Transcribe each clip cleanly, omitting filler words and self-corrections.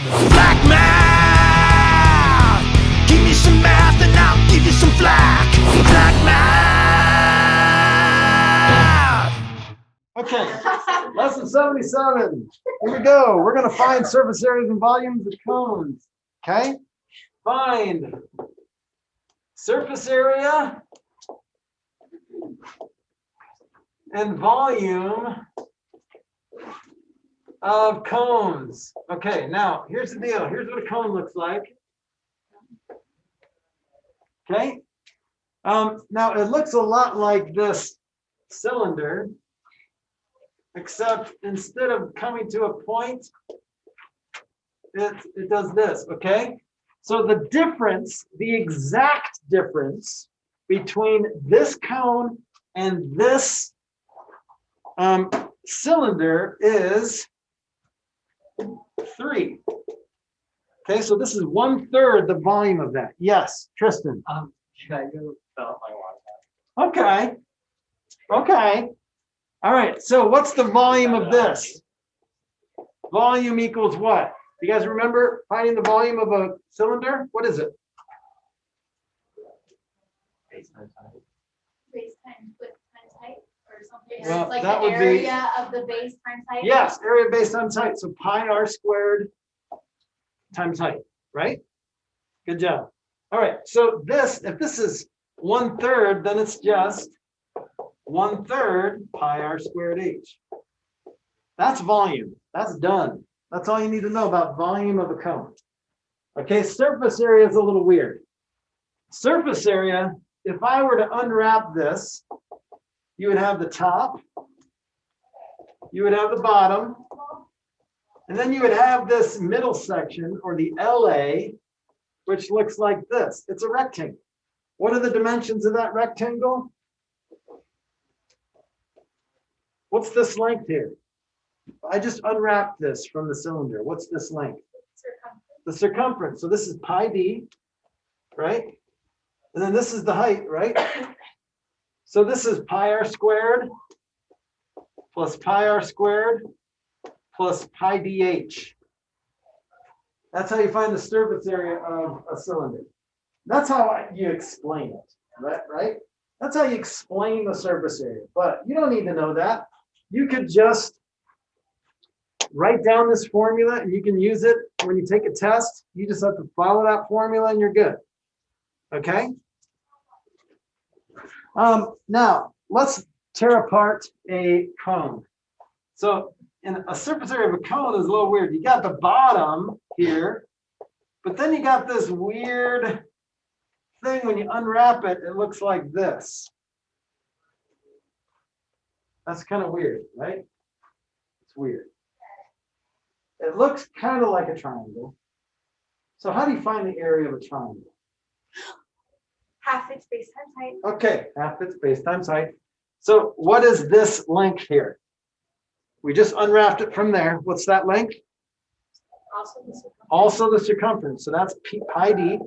Flack math! Give me some math and I'll give you some flack. Flack math! Okay, lesson 77. Here we go. We're going to find surface areas and volumes of cones. Okay, find surface area and volume of cones. Okay, now here's the deal. Here's what a cone looks like. Okay, now it looks a lot like this cylinder, except instead of coming to a point, it does this. Okay, so the difference, the exact difference between this cone and this cylinder is 3. Okay, so this is 1/3 the volume of that. Yes, Tristan. Should I go fill up my water? Okay. Okay. All right. So what's the volume of this? Volume equals what? You guys remember finding the volume of a cylinder? What is it? Base times height. Base times width times height or something. Well, It's like that the would be- area of the base times height. Yes, area base times height. So pi r squared times height, right? Good job. All right. So this, if this is 1/3, then it's just 1/3 pi r squared h. That's volume. That's done. That's all you need to know about volume of a cone. Okay, surface area is a little weird. Surface area, if I were to unwrap this, you would have the top, you would have the bottom, and then you would have this middle section, or the LA, which looks like this. It's a rectangle. What are the dimensions of that rectangle? What's this length here? I just unwrapped this from the cylinder. What's this length? Circumference. The circumference. So this is pi d, right? And then this is the height, right? So this is pi r squared plus pi r squared plus pi dh. That's how you find the surface area of a cylinder. That's how you explain it, right? That's how you explain the surface area. But you don't need to know that. You could just write down this formula and you can use it when you take a test. You just have to follow that formula and you're good. Okay? Now, let's tear apart a cone. So in a surface area of a cone is a little weird. You got the bottom here, but then you got this weird thing. When you unwrap it, it looks like this. That's kind of weird, right? It's weird. It looks kind of like a triangle. So how do you find the area of a triangle? Half its base times height. Okay, half its base times height. So what is this length here? We just unwrapped it from there. What's that length? Also the circumference. Also the circumference. So that's pi d.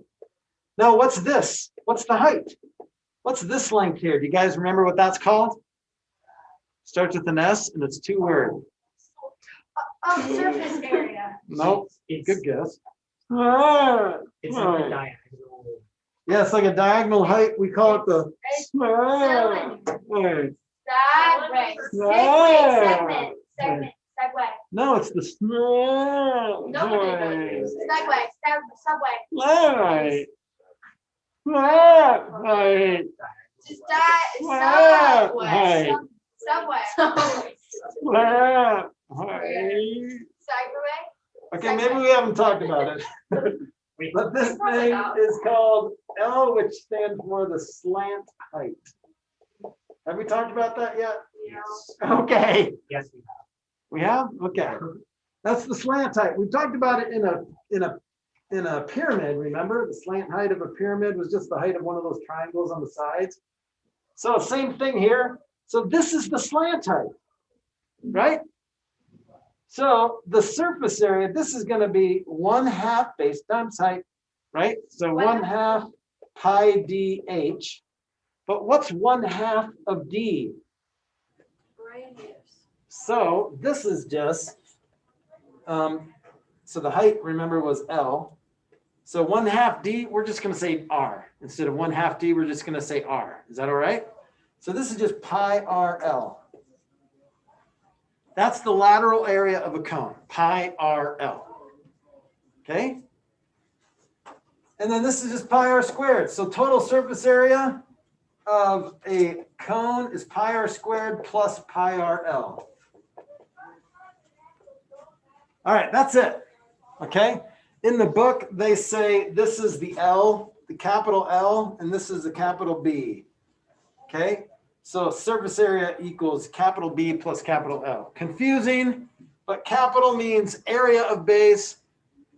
Now what's this? What's the height? What's this length here? Do you guys remember what that's called? Starts with an S and it's 2 words. Surface area. Nope. It's Good guess. it's like a diagonal. Yeah, it's like a diagonal height. We call it the Cylinder. Wait. Sideways. Yeah. Segment. Segway. No, it's the Segway. Subway. Right. Right. Just Right. Subway. Right. Segway. Okay, maybe we haven't talked about it. But this thing is called L, which stands for the slant height. Have we talked about that yet? Yeah. Okay. Yes, we have. We have? Okay. That's the slant height. We talked about it in a pyramid, remember? The slant height of a pyramid was just the height of one of those triangles on the sides. So same thing here. So this is the slant height, right? So the surface area, this is going to be 1/2 base times height, right? So 1/2 pi dh. But what's 1/2 of d? Radius. So this is just So the height, remember, was L. So 1/2 D, we're just going to say R. Instead of 1/2 D, we're just going to say R. Is that all right? So this is just pi RL. That's the lateral area of a cone, pi RL. Okay? And then this is just pi R squared. So total surface area of a cone is pi R squared plus pi RL. All right, that's it. Okay? In the book, they say this is the L, the capital L, and this is the capital B. Okay? So surface area equals capital B plus capital L. Confusing, but capital means area of base.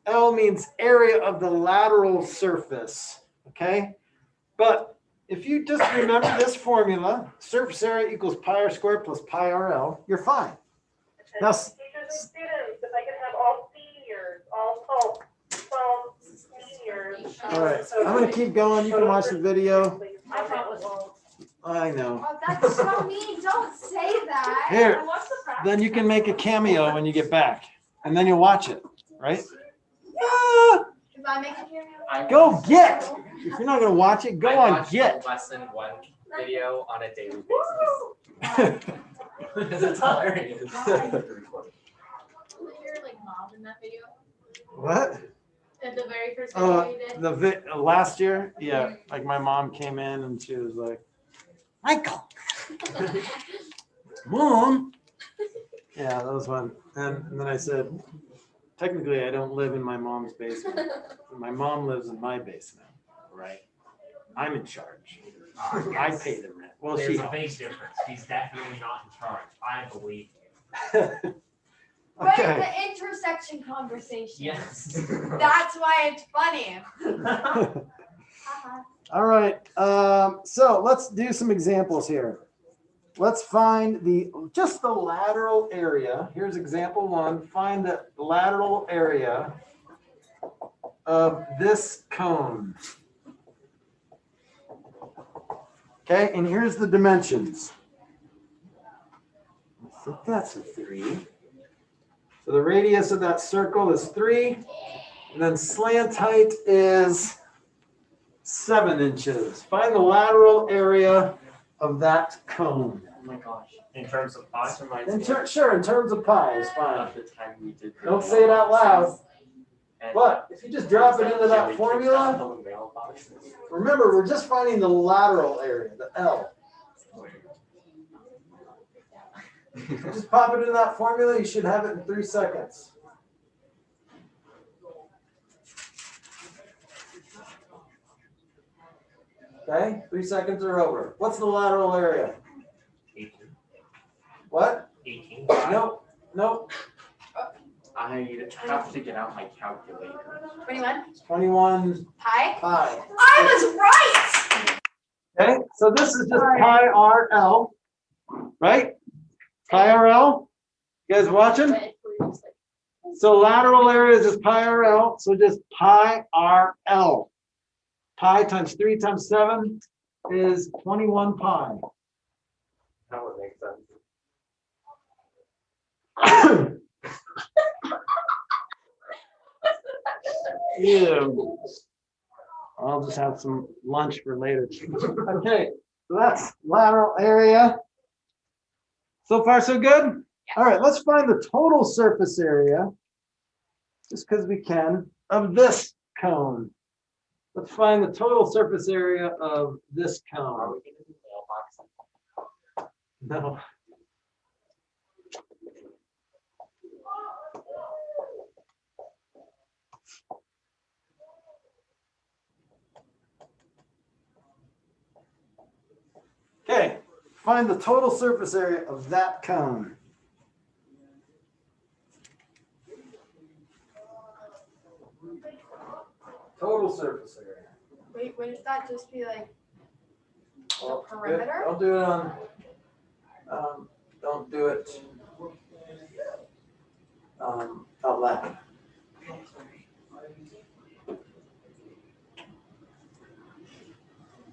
L means area of the lateral surface. Okay? But if you just remember this formula, surface area equals pi R squared plus pi RL, you're fine. Now, Teachers and students, if I could have all seniors, all 12 seniors. all right, I'm going to keep going. You can watch the video. I promise. I know. Oh, that's so mean. Don't say that. Here, What's the practice? then you can make a cameo when you get back, and then you'll watch it, right? Ah, If I make a cameo. go get. If you're not going to watch it, go I on watch get. the lesson 1 video on a daily basis. Because it's hilarious. Was your like mom in that video? What? At the very first video you did? Last year, yeah, like my mom came in and she was like, Michael, Mom. Yeah, that was one. And then I said, technically, I don't live in my mom's basement. My mom lives in my basement, right? I'm in charge. I pay the rent. Well, There's she a big helps. difference. He's definitely not in charge. I believe. Right, Okay. the intersection conversation. Yes. That's why it's funny. All right. So let's do some examples here. Let's find just the lateral area. Here's example 1. Find the lateral area of this cone. Okay, and here's the dimensions. I think that's a 3. So the radius of that circle is 3. And then slant height is 7 inches. Find the lateral area of that cone. Oh my gosh. In terms of pi. This reminds In me sure, in terms of pi is fine. of the time we did. Don't say it out loud. And- But if you just drop it into that Yeah, we formula, kicked out the mailboxes. remember, we're just finding the lateral area, the L. Just pop it in that formula, you should have it in 3 seconds. Okay, 3 seconds are over. What's the lateral area? 18. What? 18. Nope, nope, I have to get out my calculator. 21. 21 Pi? pi. I was right! Okay, so this is just pi RL, right? Pi RL? You guys watching? So lateral area is just pi RL, so just pi RL. Pi times 3 times 7 is 21 pi. That would make sense. Ew. I'll just have some lunch for later. Okay, so that's lateral area. So far, so good? All right, let's find the total surface area, just because we can, of this cone. Let's find the total surface area of this Are cone. we gonna do mailboxes? No. Okay, find the total surface area of that cone. Total surface area. Wait, wouldn't that just be like Well, perimeter? Don't do it on, don't do it out loud.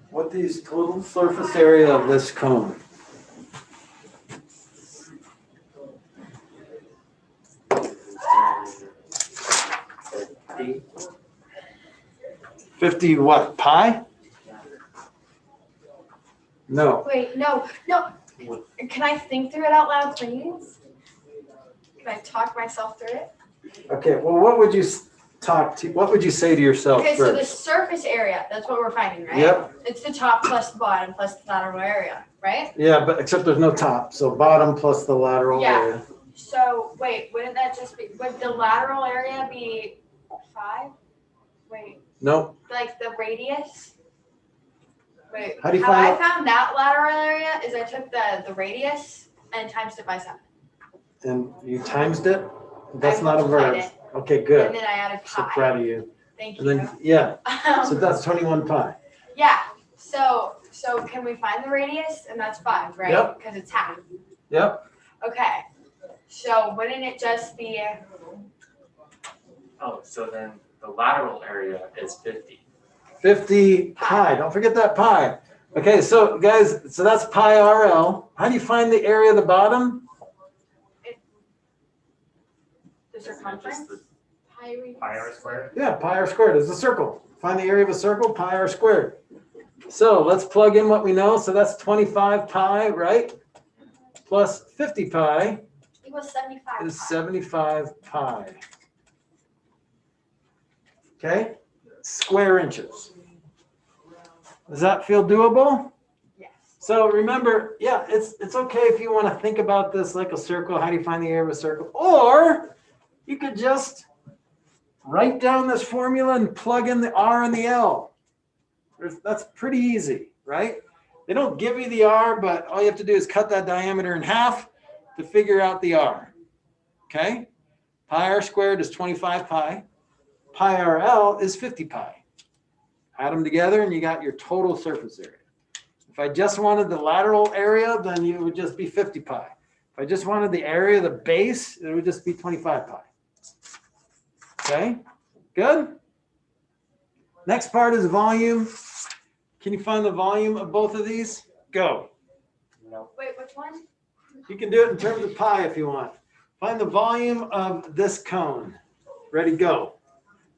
What is total surface area of this cone? 50. 50 what, pi? No. Wait, no. Can I think through it out loud, please? Can I talk myself through it? Okay, well, what would you what would you say to yourself Okay, so the first? surface area, that's what we're finding, right? Yep. It's the top plus the bottom plus the lateral area, right? Yeah, but except there's no top, so bottom plus the lateral Yeah. area. So, wait, wouldn't that just be, would the lateral area be 5? Wait, Nope. like the radius? Wait, How do you how find I out? found that lateral area is I took the radius and times it by 7. And you timesed it? That's I not a verb. multiplied Okay, And good. then I added So pi. proud of you. Thank And you. then, yeah, so that's 21 pi. Yeah, so can we find the radius? And that's 5, right? Yep. Because it's half. Yep. Okay, so wouldn't it just be, Oh, so then the lateral area is 50. 50 pi. Don't forget that pi. Okay, so guys, so that's pi RL. How do you find the area of the bottom? the Isn't it circumference? just the Pi pi r squared? Yeah, pi r squared is a circle. Find the area of a circle, pi r squared. So let's plug in what we know. So that's 25 pi, right? Plus 50 pi equals 75 is pi. 75 pi. Okay, square inches. Does that feel doable? Yes. So remember, yeah, it's okay if you want to think about this like a circle. How do you find the area of a circle? Or you could just write down this formula and plug in the R and the L. That's pretty easy, right? They don't give you the R, but all you have to do is cut that diameter in half to figure out the R. Okay? Pi r squared is 25 pi. Pi RL is 50 pi. Add them together and you got your total surface area. If I just wanted the lateral area, then it would just be 50 pi. If I just wanted the area of the base, it would just be 25 pi. Okay, good? Next part is volume. Can you find the volume of both of these? Go. Wait, which one? You can do it in terms of pi if you want. Find the volume of this cone. Ready, go.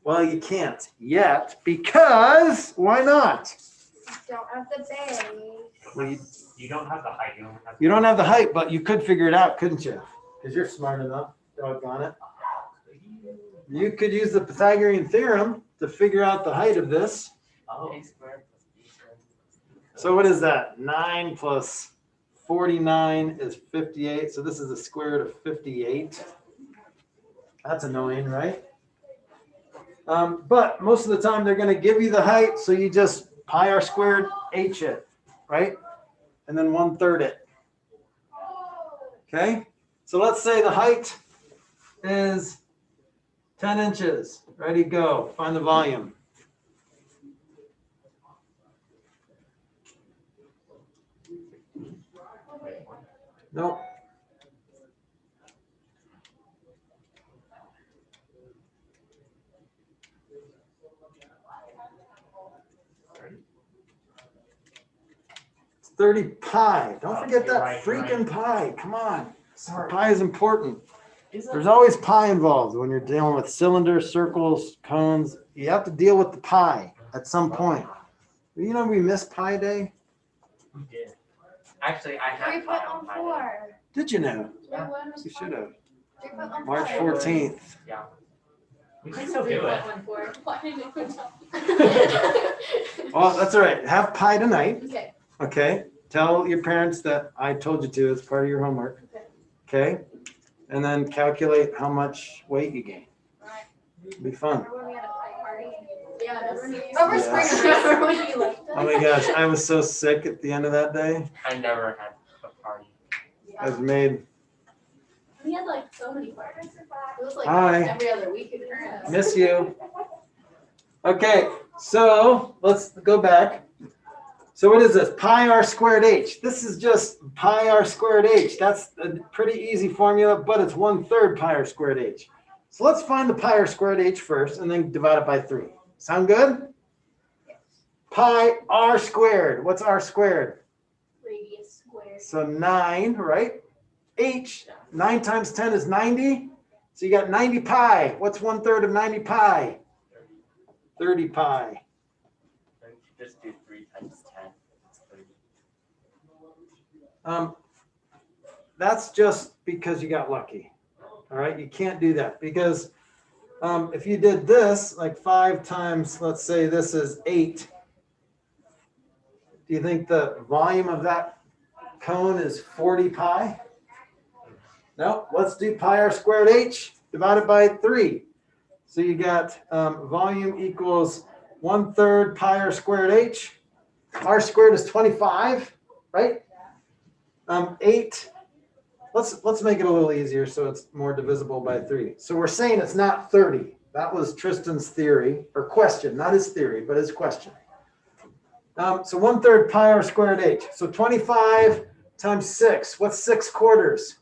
Well, you can't yet because why not? Don't have the base. Well, You don't have the height. you don't have the height, but you could figure it out, couldn't you? Because you're smart enough. Doggone it. You could use the Pythagorean theorem to figure out the height of this. Oh. So what is that? 9 plus 49 is 58. So this is the square root of 58. That's annoying, right? But most of the time they're going to give you the height. So you just pi r squared h it, right? And then 1/3 it. Okay. So let's say the height is 10 inches. Ready, go. Find the volume. Nope. It's 30 pi. Don't forget that Right, freaking right. pi. Come on. Sorry. Pi is important. Is There's always pi involved when you're dealing with cylinders, circles, cones. You have to deal with the pi at some point. You know, we missed Pi Day. We did. Actually, I had 3.14. Did you know? Yeah. You should have. 3.14. March 14th. We can still do it. Why did you put Well, that's all right. Have pie tonight. Okay. Okay. Tell your parents that I told you to. It's part of your homework. Okay. And then calculate how much weight you gain. Alright. It'll be fun. Remember when we had a pie party? Yeah, remember Yeah. spring break? Remember when you left us? Oh my gosh, I was so sick at the end of that day. I never had a party. I was made. We had like so many parties. It was like Hi. every other week in France. Miss you. Okay, so let's go back. So what is this? Pi r squared h. This is just pi r squared h. That's a pretty easy formula, but it's 1/3 pi r squared h. So let's find the pi r squared h first and then divide it by 3. Sound good? Pi r squared. What's r squared? Radius squared. So 9, right? H, 9 times 10 is 90. So you got 90 pi. What's 1/3 of 90 pi? 30 pi. Just do 3 times 10. It's 30. That's just because you got lucky. All right, you can't do that because if you did this, like 5 times, let's say this is 8. Do you think the volume of that cone is 40 pi? No, let's do pi r squared h divided by 3. So you got volume equals 1/3 pi r squared h. R squared is 25, right? 8. Let's make it a little easier so it's more divisible by 3. So we're saying it's not 30. That was Tristan's theory or question, not his theory, but his question. So 1/3 pi r squared h. So 25 times 6. What's 6 quarters?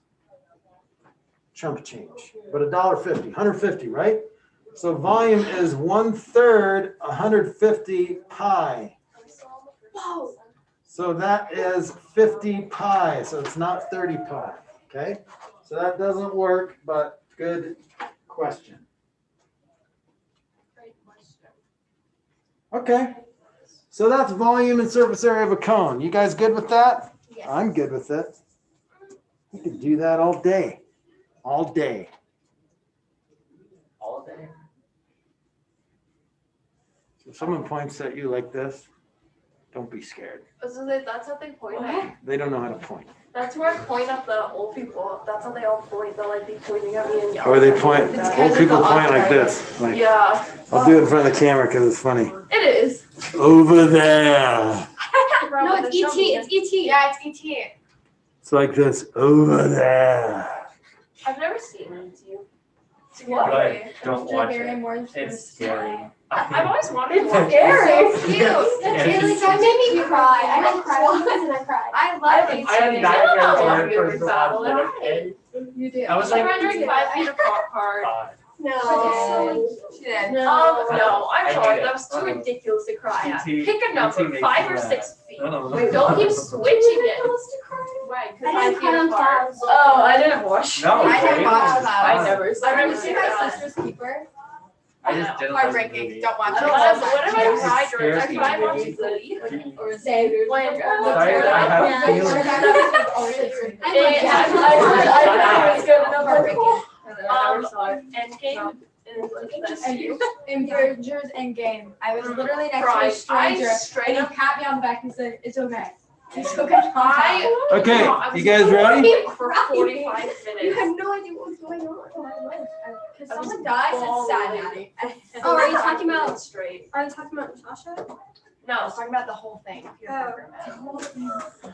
Chump change, but $1.50, 150, right? So volume is 1/3, 150 pi. Whoa. So that is 50 pi. So it's not 30 pi. Okay. So that doesn't work, but good question. Okay. So that's volume and surface area of a cone. You guys good with that? Yes. I'm good with it. You could do that all day. All day. All day. If someone points at you like this, don't be scared. So that's how they point at. They don't know how to point. That's where I point at the old people. That's how they all point. They'll like be pointing at me and yelling. Or they at me. point, It's old kind of people the point like upright. this. Like, Yeah, I'll do it in front of the camera because it's funny. it is. Over there. No, it's ET. It's ET. Yeah, it's ET. It's like this. Over there. I've never seen it. But don't watch it. It's scary. I've always wanted to It's watch scary. it. It's cute. That made me cry. I didn't cry once and I cried. I love it. I had nightmares Yeah. when I first watched it. Okay. You do. I was like, Rendering 5 feet apart. No. She did. No, I'm I sorry. hate it. That was too ridiculous to cry at. ET Pick a number, makes 5 me or mad. 6 feet. I don't know. Don't keep switching it. Right, I because didn't cry on clouds. Oh, I didn't watch. No, I didn't watch right? Clouds. I never. I remember seeing my that. sister's keeper. I just didn't like the Heartbreaking. movie. Don't watch What it. if I cried during? I scares cried me. watching Glee. Or say. When Sorry, I have feelings. I was good enough. Endgame. That's you. Avengers Endgame. I was literally next to a Cried. stranger, I and straight he up. pat me on the back and said, "It's okay. It's okay." Okay, I was you guys ready? For 45 You minutes. had no idea what was going on. Because I was someone dies, it's sad, bawling. Maddie. And Oh, are you 45 talking about- minutes straight? Are you talking about Natasha? I No. was talking about the whole thing.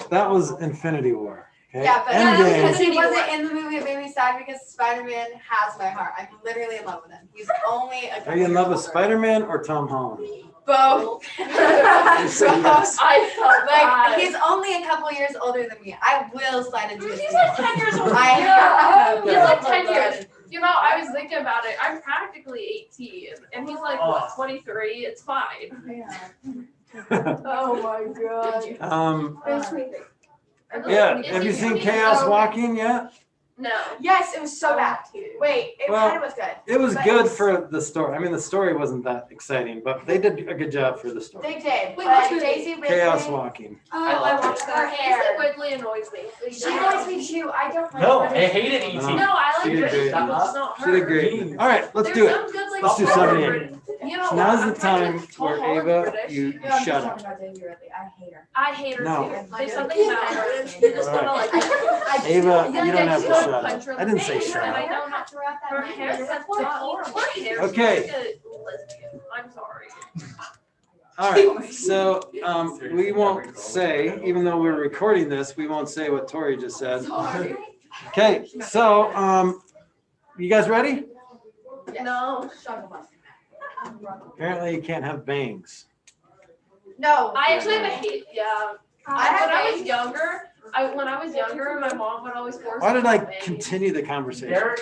That was Infinity War. Okay? Yeah, but Endgame. because he wasn't in the movie, it made me sad because Spider-Man has my heart. I'm literally in love with him. He's only a couple Are you in love with years older. Spider-Man or Tom Holland? Both. You say yes. I felt Like, bad. he's only a couple years older than me. I will slide into his He's like DMs. 10 years older. I He's know. like 10 years. You know, I was thinking about it. I'm practically 18, and he's like, what, 23? It's fine. Oh my god. Yeah, have you seen Chaos Walking yet? No. Yes, it was so bad. Wait, it Well, kind of was good. It was But good it's- for the story. I mean, the story wasn't that exciting, but they did a good job for the story. They did. Wait, but which movie? Daisy Ridley. Chaos Walking. Oh, I love watched Her that. hair. Daisy Ridley annoys me. She annoys me too. I don't like No, her. I hated E.T. No. No, I like She did her. great. But it's not She her. did great. All right, let's do it. There's some good, like, Let's do story 78. written- You know, So now's I'm the time Tom where Holland's Ava, British. you No, I'm shut just up. talking about Daisy Ridley. I hate her. I hate her No. too. There's something about her. They just wanna like. Ava, you don't have to just shut punch her up. in I didn't the say face, shut and I up. know not to wrap that. Her hair is like horrible. Her hair is Okay. like a lesbian. I'm sorry. All right, so we won't say, even though we're recording this, we won't say what Tori just said. Sorry. Okay, so you guys ready? No. Apparently you can't have bangs. No. I actually have a hate. Yeah. I have When I was bangs. younger, my mom would always force Why me did to I have bangs. continue the conversation? Derek,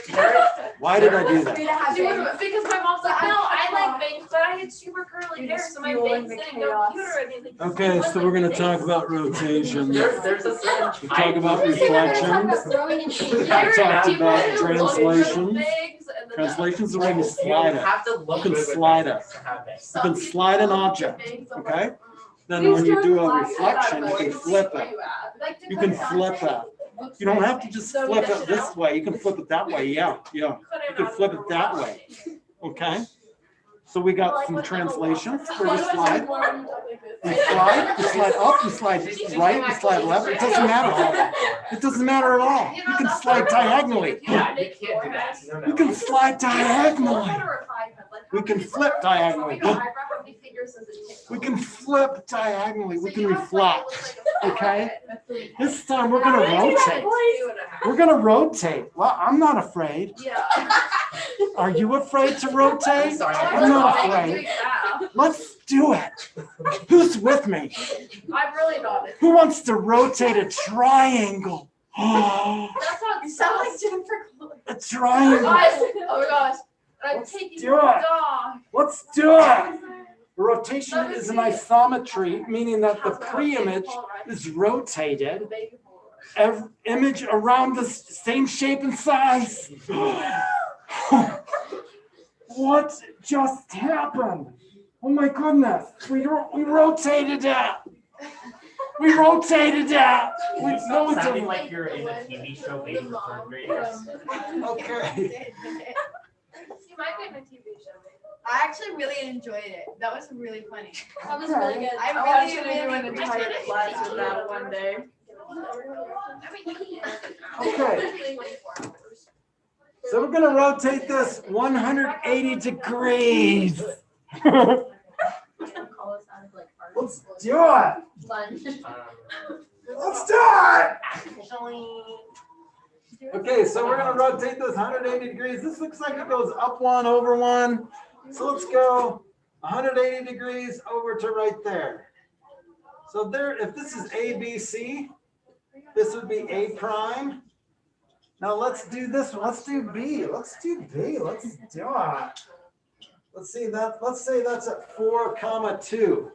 Why did I do For me that? to have bangs. Because my mom's like, no, I like bangs, but I had super curly You're hair, just so my fueling bangs the didn't go chaos. cute or anything. Okay, so we're gonna talk about rotation. there's a certain We talk about We're gonna talk reflection. about throwing in shit. I talked about People who look for the translation. bangs and the Translation's the way you You slide it. have to look You can good with slide it. You can slide an object, okay? Then when you do a reflection, you can flip it. You can flip it. You don't have to just flip it this way. You can flip it that way. Yeah. You can flip it that way. Okay? So we got some translations where you slide. You slide up, you slide right, you slide left. It doesn't matter. It doesn't matter at all. You can slide diagonally. Yeah, you can't do that. No. You can slide diagonally. We can flip diagonally. We can flip diagonally. We can reflect. Okay? This time we're going to rotate. We're going to rotate. Well, I'm not afraid. Yeah. Are you afraid to rotate? Sorry. I'm not afraid. Let's do it. Who's with me? I'm really not. Who wants to rotate a triangle? That's how You it sound like sounds. Jennifer Coolidge. A triangle. Guys, oh my gosh. I'm Let's taking do your it. dog. Let's do it. Rotation is an isometry, meaning that the pre-image is rotated. Every image around the same shape and size. What just happened? Oh my goodness. We rotated it. We rotated it. We You know stop sounding it. like you're in a TV show made for third graders. Okay. You might be in a TV show. I actually really enjoyed it. That was really funny. That was really good. I want really, you to do really an entire appreciate it. class with that one day. Okay. So we're gonna rotate this 180 degrees. Let's do it. Let's do it. Okay, so we're gonna rotate this 180 degrees. This looks like it goes up one, over one. So let's go 180 degrees over to right there. So there, if this is A, B, C, this would be A prime. Now let's do this one. Let's do B. Let's do B. Let's do it. Let's see that. Let's say that's at 4, 2.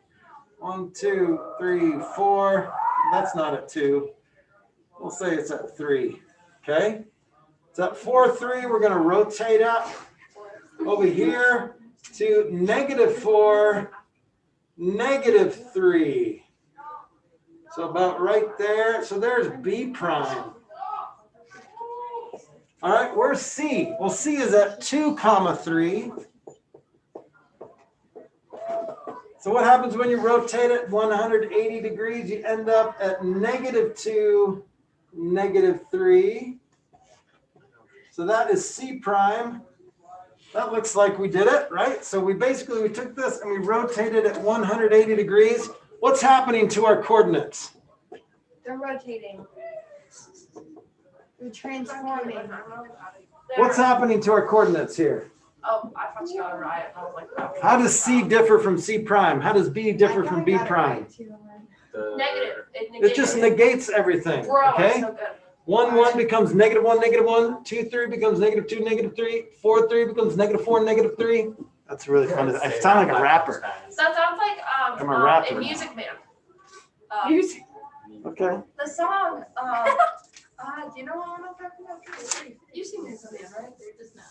1, 2, 3, 4. That's not at 2. We'll say it's at 3. Okay. It's at 4, 3. We're going to rotate up over here to -4, -3. So about right there. So there's B prime. All right, where's C? Well, C is at 2, 3. So what happens when you rotate it 180 degrees? You end up at -2, -3. So that is C prime. That looks like we did it, right? So we took this and we rotated it 180 degrees. What's happening to our coordinates? They're rotating. They're transforming. What's happening to our coordinates here? Oh, I thought you got it right. I was like, oh. How does C differ from C prime? How does B differ from B prime? Negative. It just negates everything, We're always okay? so good. 1, 1 becomes -1, -1. 2, 3 becomes -2, -3. 4, 3 becomes -4, -3. That's really fun. I sound like a rapper. So that sounds like I'm a rapper. in Music Man. Music. Okay. The song. Do you know what I'm talking about? You sing Music Man, right? They're just not.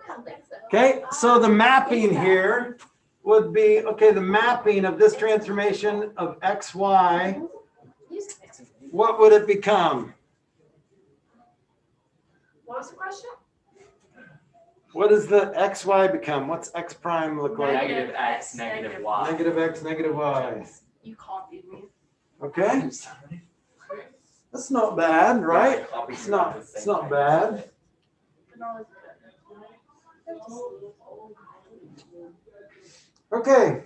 I don't think so. Okay, so the mapping here would be, okay, the mapping of this transformation of XY, Music Man. what would it become? What was the question? What does the XY become? What's X prime look like? Negative X, negative Y. Negative X, negative Y. You copied me. Okay. That's not bad, right? It's not bad. Okay.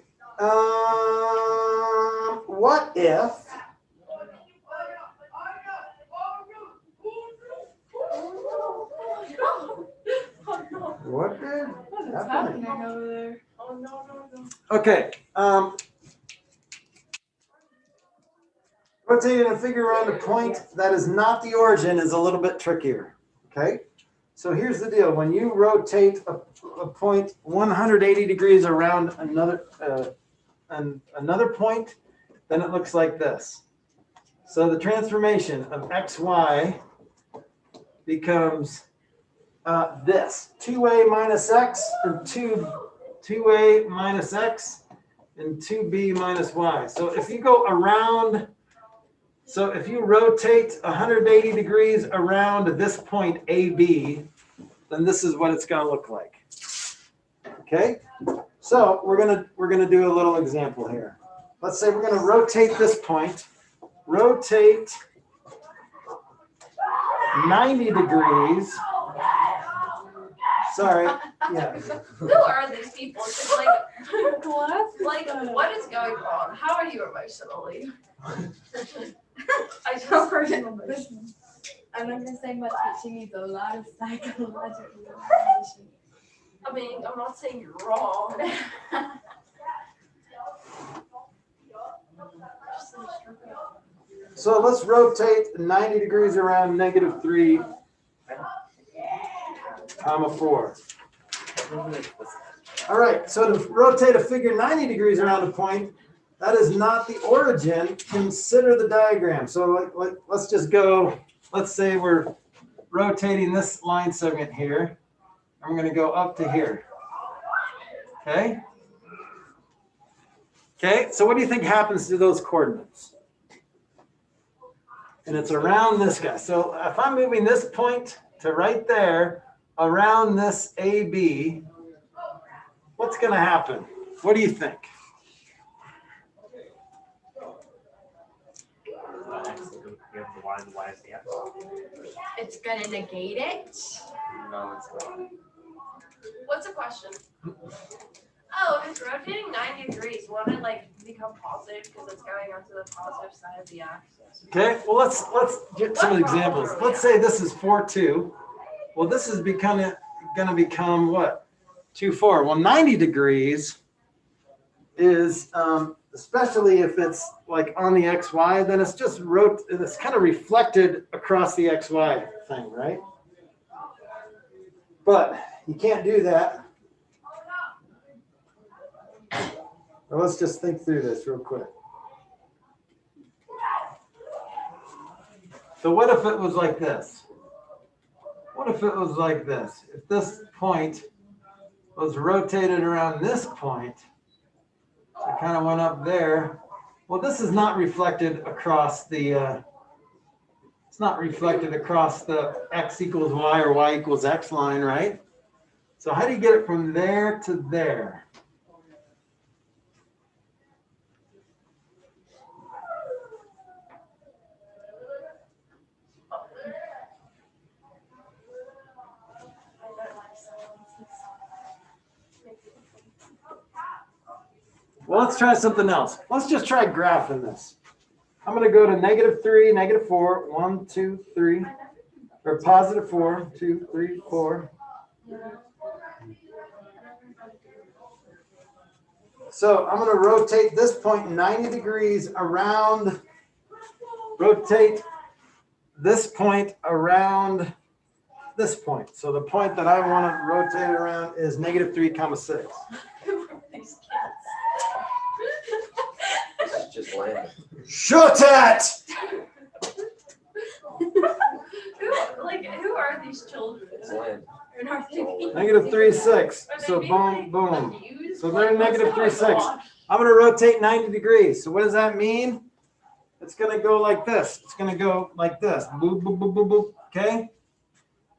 What if what did happen? over there? Oh no. Okay. Rotating a figure around a point that is not the origin is a little bit trickier. Okay. So here's the deal. When you rotate a point 180 degrees around another point, then it looks like this. So the transformation of XY becomes this 2a minus x, or 2a minus x, and 2b minus y. So if you go around, so if you rotate 180 degrees around this point AB, then this is what it's going to look like. Okay, so we're gonna do a little example here. Let's say we're going to rotate this point, rotate 90 degrees. Sorry, yeah. Who are these people? Just like, what is going on? How are you emotionally? I just I'm not gonna say much, but she needs a lot of psychological evaluation. I mean, I'm not saying you're wrong. So let's rotate 90 degrees around -3, comma 4. All right, so to rotate a figure 90 degrees around a point, that is not the origin. Consider the diagram. So let's just go, let's say we're rotating this line segment here. I'm going to go up to here. Okay? Okay, so what do you think happens to those coordinates? And it's around this guy. So if I'm moving this point to right there, around this AB, what's going to happen? What do you think? It's gonna negate it. No, it's not. What's the question? Oh, if it's rotating 90 degrees, won't it like become positive because it's going onto the positive side of the axis? Okay, well let's get some examples. Let's say this is 4, 2. Well, this is going to become what? 2, 4. Well, 90 degrees is, especially if it's like on the XY, then it's just it's kind of reflected across the XY thing, right? But you can't do that. Well, let's just think through this real quick. So what if it was like this? What if it was like this? If this point was rotated around this point, so it kind of went up there. Well, this is not reflected across the, it's not reflected across the x equals y or y equals x line, right? So how do you get it from there to there? Well, let's try something else. Let's just try graphing this. I'm going to go to -3, -4, 1, 2, 3, or +4, 2, 3, 4. So I'm going to rotate this point 90 degrees around, rotate this point around this point. So the point that I want to rotate around is -3, 6. This is just land. Shut it! Who are these children? It's land. -3, 6. So boom, boom. So they're -3, 6. I'm going to rotate 90 degrees. So what does that mean? It's going to go like this. It's going to go like this. Boop, boop, boop, boop, boop. Okay?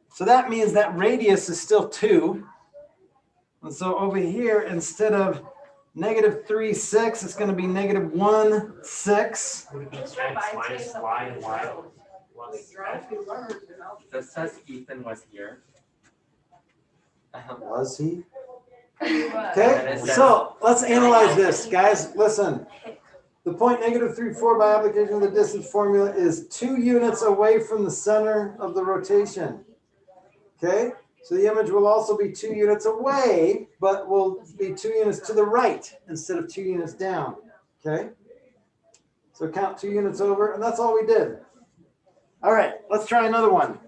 So that means that radius is still 2. And so over here, instead of -3, 6, it's going to be -1, 6. This reminds me of something. This says Ethan was here. Was he? Okay. Okay, so let's analyze this, guys. Listen. The point -3, 4 by application of the distance formula is 2 units away from the center of the rotation. Okay, so the image will also be 2 units away, but will be 2 units to the right instead of 2 units down. Okay, so count 2 units over, and that's all we did. All right, let's try another one.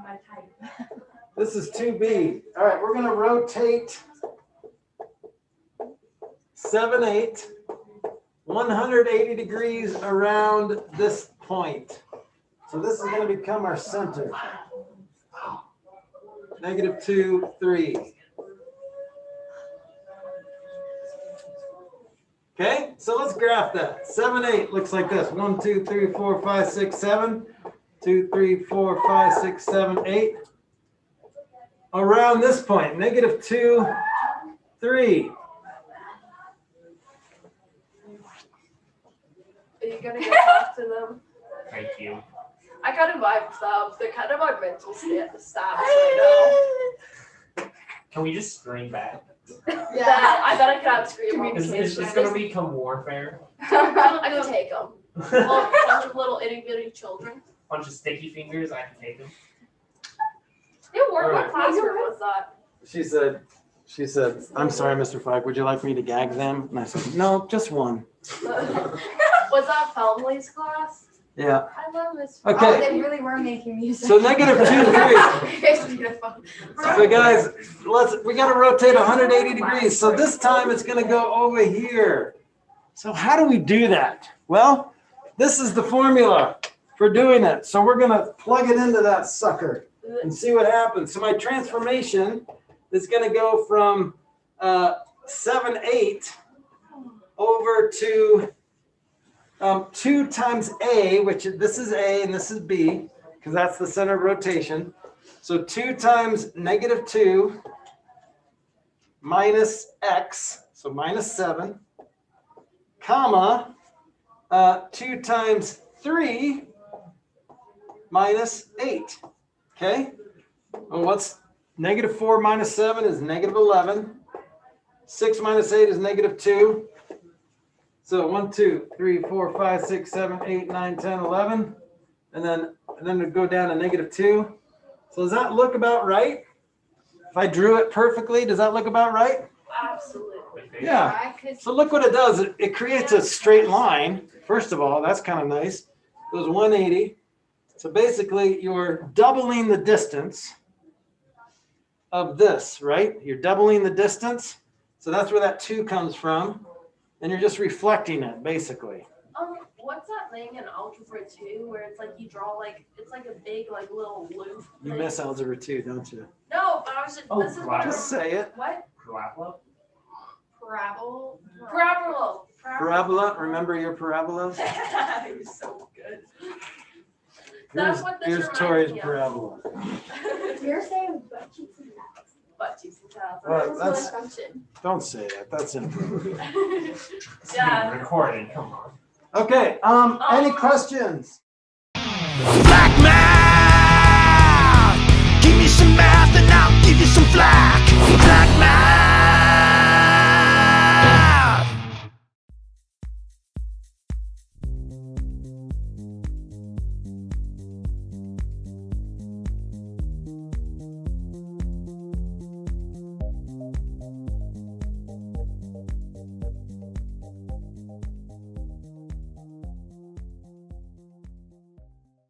My type. This is 2B. All right, we're gonna rotate 7, 8, 180 degrees around this point. So this is gonna become our center. -2, 3. Okay, so let's graph that. 7, 8 looks like this. 1, 2, 3, 4, 5, 6, 7. 2, 3, 4, 5, 6, 7, 8. Around this point, -2, 3. Are you gonna go talk to them? Thank you. I kind of vibe with them. They're kind of my mental stats right Can we just scream back? now. That, I bet I could outscream Is them. this gonna become warfare? I could take them. A bunch of little itty bitty children. Bunch of sticky fingers, I can take them. It worked. Alright. What classroom was that? She said, I'm sorry, Mr. Flack, would you like me to gag them? And I said, no, just one. Was that Felmley's class? Yeah. I love Miss. Oh, Okay, they really were making music. so -2, 3. It's beautiful. So guys, we gotta rotate 180 degrees. So this time it's gonna go over here. So how do we do that? Well, this is the formula for doing it. So we're gonna plug it into that sucker and see what happens. So my transformation is gonna go from 7, 8 over to 2 times A, which this is A and this is B, because that's the center of rotation. So 2 times -2 minus X, so -7, comma, 2 times 3 minus 8, okay? Well, what's -4 minus 7 is -11. 6 minus 8 is -2. So 1, 2, 3, 4, 5, 6, 7, 8, 9, 10, 11. And then it'd go down to -2. So does that look about right? If I drew it perfectly, does that look about right? Absolutely. Yeah. I could. So look what it does. It creates a straight line. First of all, that's kind of nice. Goes 180. So basically you're doubling the distance of this, right? You're doubling the distance. So that's where that 2 comes from. And you're just reflecting it, basically. What's that thing in algebra 2 where it's like you draw like it's like a big like little loop? You thing? miss algebra 2, don't you? No, but I was just. Oh, This is what I Just say it. What? Parabola? Parabola. Parabola. Parabola. Remember your parabolas? You're so good. That's what this Here's reminds Tori's me of. parabola. You're saying butt cheeks and that. Butt cheeks and tails. Well, that's, function. don't say that. That's inappropriate. Yeah. Recording, come on. Okay. Any questions? Black man!